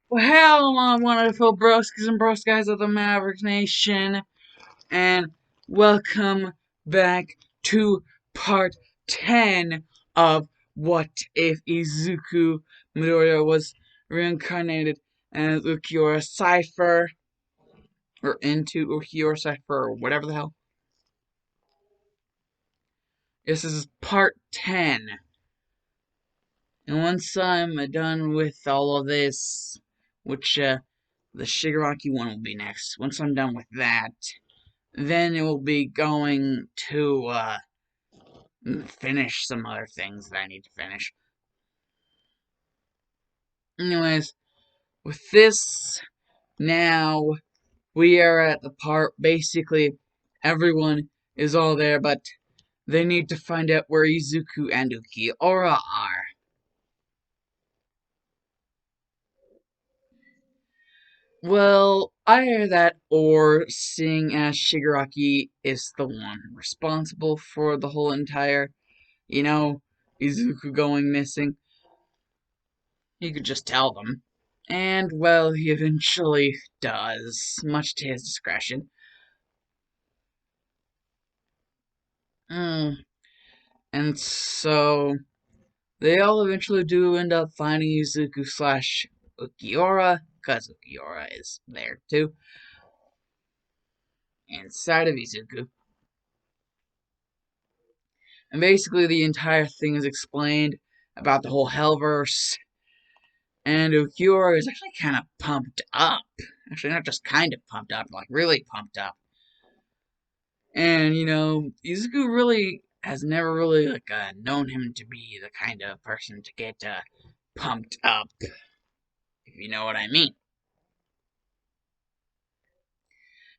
Well, hello, my wonderful broskis and broskies of the Maverick Nation, and welcome back to part 10 of What If Izuku Midoriya was reincarnated as Ulquiorra Cipher, or into Ulquiorra Cipher, or whatever the hell. This is part 10. And once I'm done with all of this, which the Shigaraki one will be next. Once I'm done with that, then it will be going to finish some other things that I need to finish. Anyways, with this, now we are at the part basically everyone is all there, but they need to find out where Izuku and Ulquiorra are. Well, either that or seeing as Shigaraki is the one responsible for the whole entire, Izuku going missing, he could just tell them. And, well, he eventually does, much to his discretion. Mm. And so, they all eventually do end up finding Izuku slash Ulquiorra, because Ulquiorra is there too, inside of Izuku. And basically, the entire thing is explained about the whole Hellverse. And Ulquiorra is actually kind of pumped up. Actually, not just kind of pumped up, like really pumped up. And, Izuku really has never really, known him to be the kind of person to get, pumped up, if you know what I mean.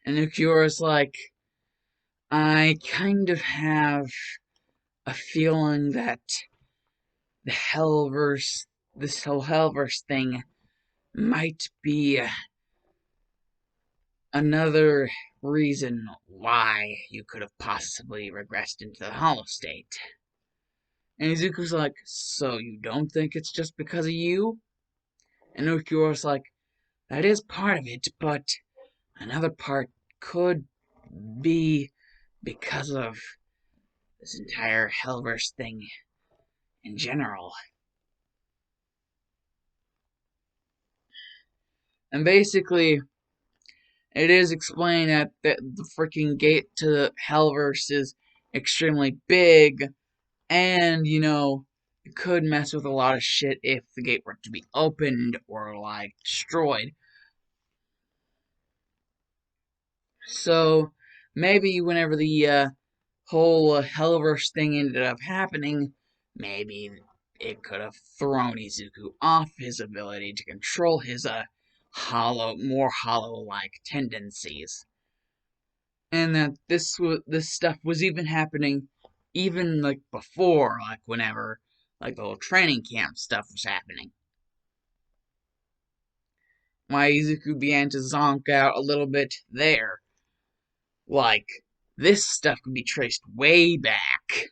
And Ulquiorra's like, I kind of have a feeling that the Hellverse, this whole Hellverse thing, might be another reason why you could have possibly regressed into the Hollow State. And Izuku's like, so you don't think it's just because of you? And Ulquiorra's like, that is part of it, but another part could be because of this entire Hellverse thing in general. And basically, it is explained that the freaking gate to the Hellverse is extremely big, and, it could mess with a lot of shit if the gate were to be opened or, destroyed. So, maybe whenever the whole Hellverse thing ended up happening, maybe it could have thrown Izuku off his ability to control his, more hollow-like tendencies. And that this stuff was even happening even, before, whenever, the whole training camp stuff was happening. Why Izuku began to zonk out a little bit there. Like, this stuff could be traced way back.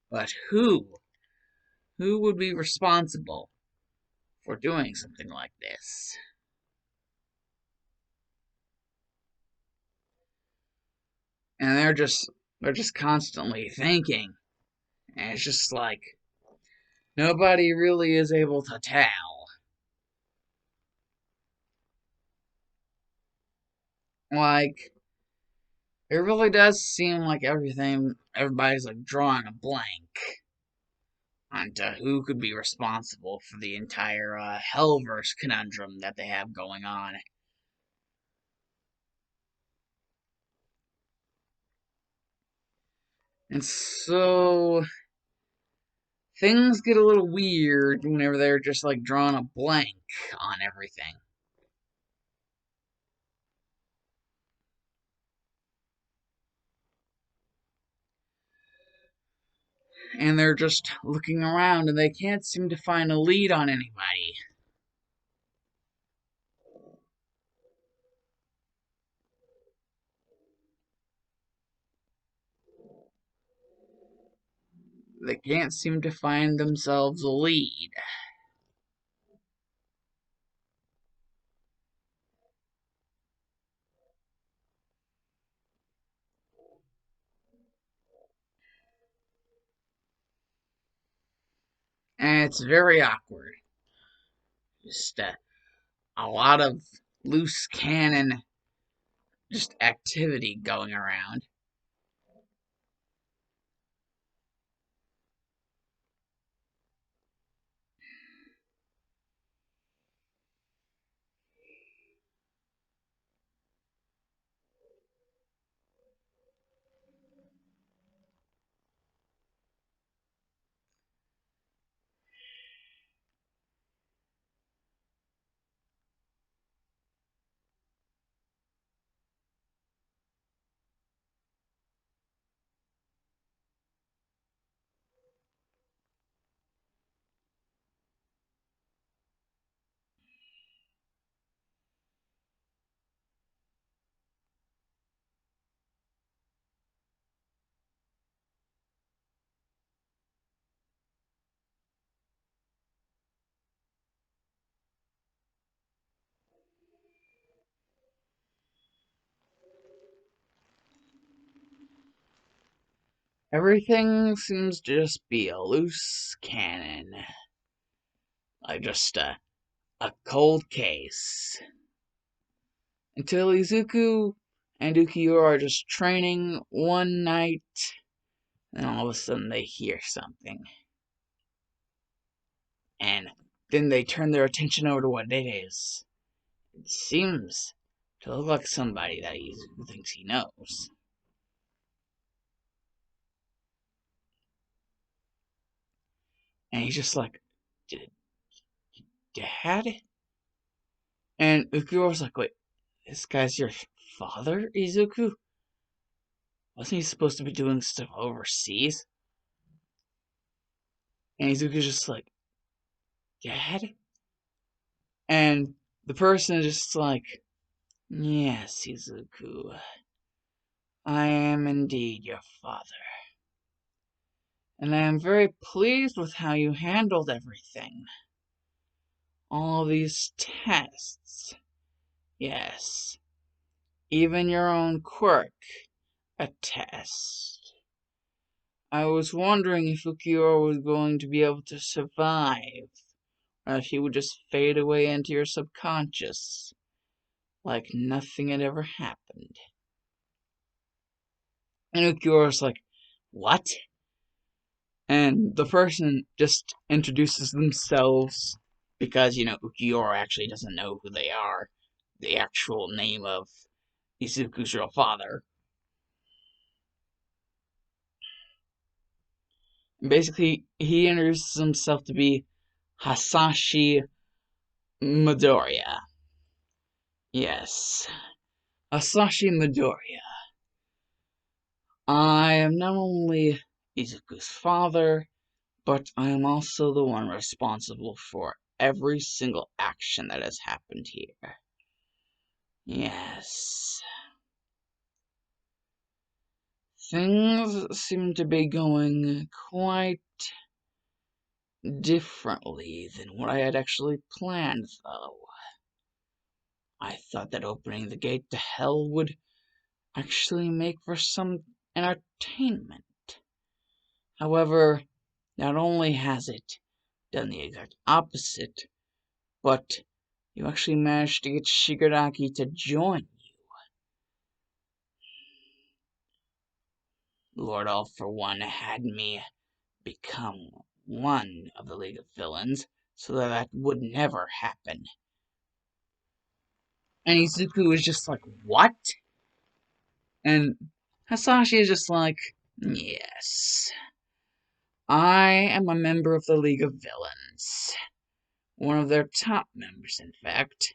But who? Who would be responsible for doing something like this? And they're just constantly thinking. And it's just like nobody really is able to tell. Like, it really does seem like everybody's drawing a blank onto who could be responsible for the entire Hellverse conundrum that they have going on. And so things get a little weird whenever they're just drawing a blank on everything. And they're just looking around and they can't seem to find a lead on anybody. They can't seem to find themselves a lead. and it's very awkward. Just a lot of loose cannon, just activity going around. Everything seems to just be a loose cannon. Like just a cold case. Until Izuku and Ulquiorra are just training one night, and all of a sudden they hear something. And then they turn their attention over to what it is. It seems to look like somebody that Izuku thinks he knows. And he's just like, Dad? And Ulquiorra's like, wait, this guy's your father, Izuku? Wasn't he supposed to be doing stuff overseas? And Izuku's just like, Dad? And the person is just like, yes, Izuku, I am indeed your father. And I am very pleased with how you handled everything. All these tests. Yes, even your own quirk, a test. I was wondering if Ulquiorra was going to be able to survive, or if he would just fade away into your subconscious, like nothing had ever happened. And Ulquiorra's like, what? And the person just introduces themselves, because, Ulquiorra actually doesn't know who they are, the actual name of Izuku's real father. Basically, he introduces himself to be Hasashi Midoriya. Yes, Hasashi Midoriya. I am not only Izuku's father, but I am also the one responsible for every single action that has happened here. Yes. Things seem to be going quite differently than what I had actually planned, though. I thought that opening the gate to hell would actually make for some entertainment. However, not only has it done the exact opposite, but you actually managed to get Shigaraki to join you. Lord All for One had me become one of the League of Villains, so that would never happen. And Izuku is just like, what? And Hasashi is just like, yes. I am a member of the League of Villains. One of their top members, in fact.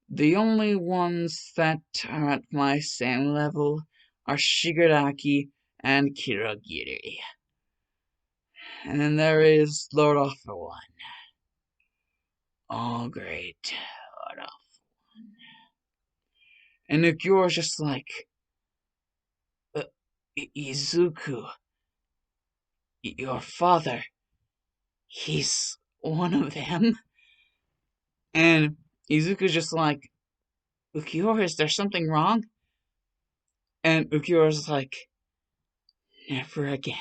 The only ones that are at my same level are Shigaraki and Kirogiri. And then there is Lord All for One. Oh, great. Lord All for One. And Ulquiorra's just like, Izuku, your father, he's one of them? And Izuku's just like, Ulquiorra, is there something wrong? And Ulquiorra's like, never again.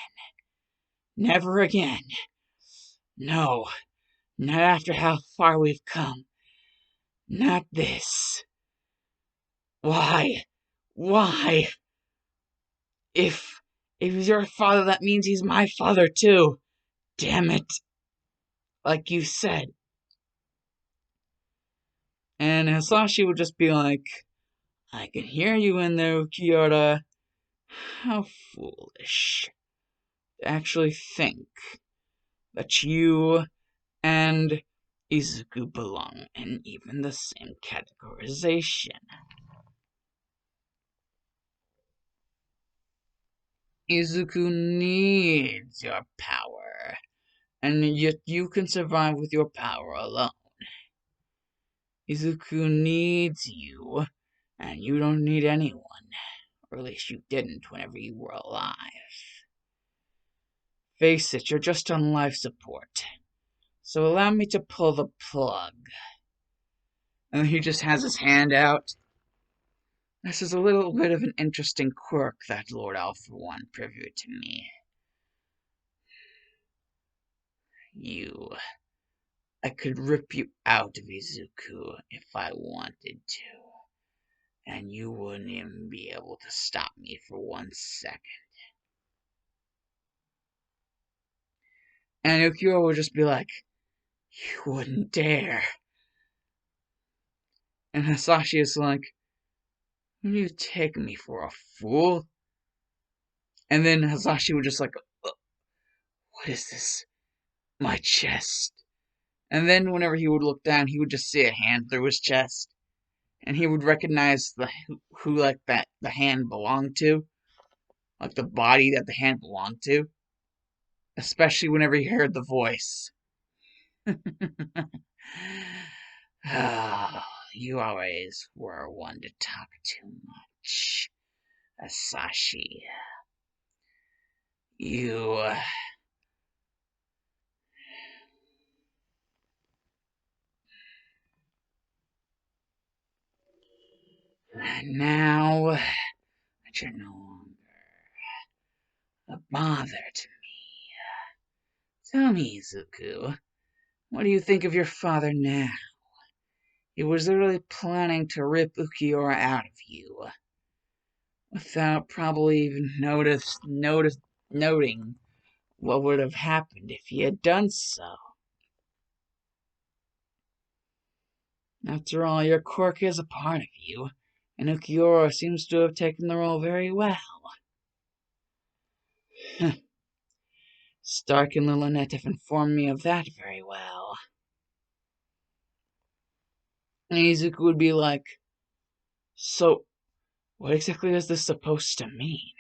Never again. No, not after how far we've come. Not this. Why? Why? If he's your father, that means he's my father too. Damn it. Like you said. And Hasashi would just be like, I can hear you in there, Ulquiorra. How foolish. To actually think that you and Izuku belong in even the same categorization. Izuku needs your power, and yet you can survive with your power alone. Izuku needs you, and you don't need anyone, or at least you didn't whenever you were alive. Face it, you're just on life support, so allow me to pull the plug. And he just has his hand out. This is a little bit of an interesting quirk that Lord Alpha One previewed to me. I could rip you out of Izuku if I wanted to, and you wouldn't even be able to stop me for 1 second. And Ulquiorra would just be like, you wouldn't dare. And Hasashi is like, you take me for a fool? And then Hasashi would just like, what is this? My chest. And then whenever he would look down, he would just see a hand through his chest. And he would recognize who like that the hand belonged to. Like the body that the hand belonged to. Especially whenever he heard the voice. Oh, you always were one to talk too much. Asashi. You... Now that you're no longer a bother to me, tell me, Izuku, what do you think of your father now? He was literally planning to rip Ulquiorra out of you, without probably even noting what would have happened if he had done so. After all, your quirk is a part of you, and Ulquiorra seems to have taken the role very well. Stark and Lillinette have informed me of that very well. And Izuku would be like, so, what exactly is this supposed to mean?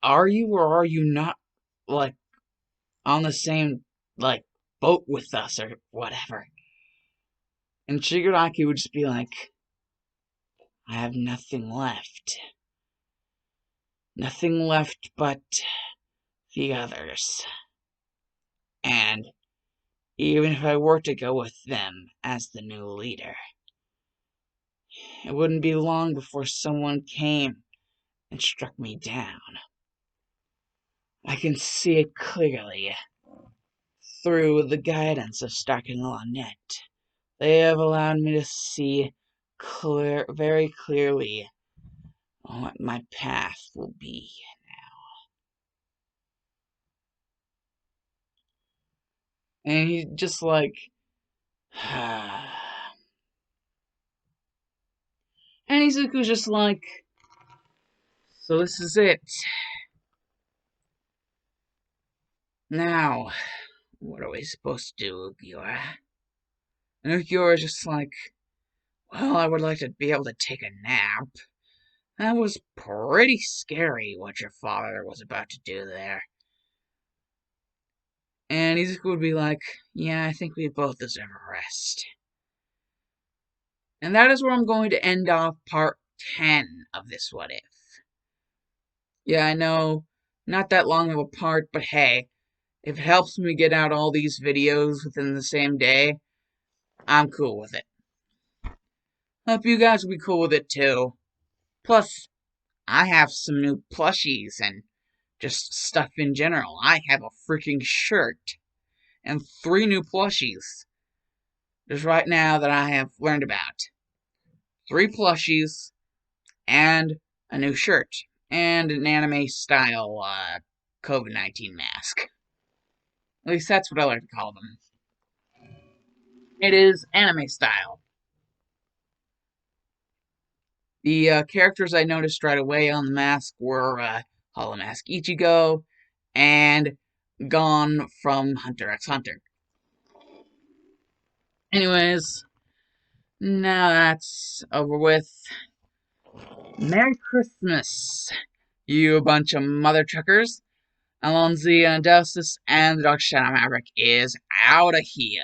Are you or are you not, like, on the same, like, boat with us or whatever? And Shigaraki would just be like, I have nothing left. Nothing left but the others. And even if I were to go with them as the new leader, it wouldn't be long before someone came and struck me down. I can see it clearly through the guidance of Stark and Lynette. They have allowed me to see very clearly what my path will be now. And he's just like, and Izuku's just like, so this is it. Now, what are we supposed to do, Ulquiorra? And Ulquiorra's just like, well, I would like to be able to take a nap. That was pretty scary what your father was about to do there. And Izuku would be like, yeah, I think we both deserve a rest. And that is where I'm going to end off part 10 of this What If. Yeah, I know, not that long of a part, but hey, if it helps me get out all these videos within the same day, I'm cool with it. Hope you guys will be cool with it too. Plus, I have some new plushies and just stuff in general. I have a freaking shirt and 3 new plushies just right now that I have learned about. 3 plushies and a new shirt and an anime style COVID-19 mask. At least that's what I like to call them. It is anime style. The characters I noticed right away on the mask were Hollow Mask Ichigo and Gon from Hunter x Hunter. Anyways, now that's over with. Merry Christmas, you bunch of mother truckers. Alonzi and Adelsis and the Dark Shadow Maverick is out of here.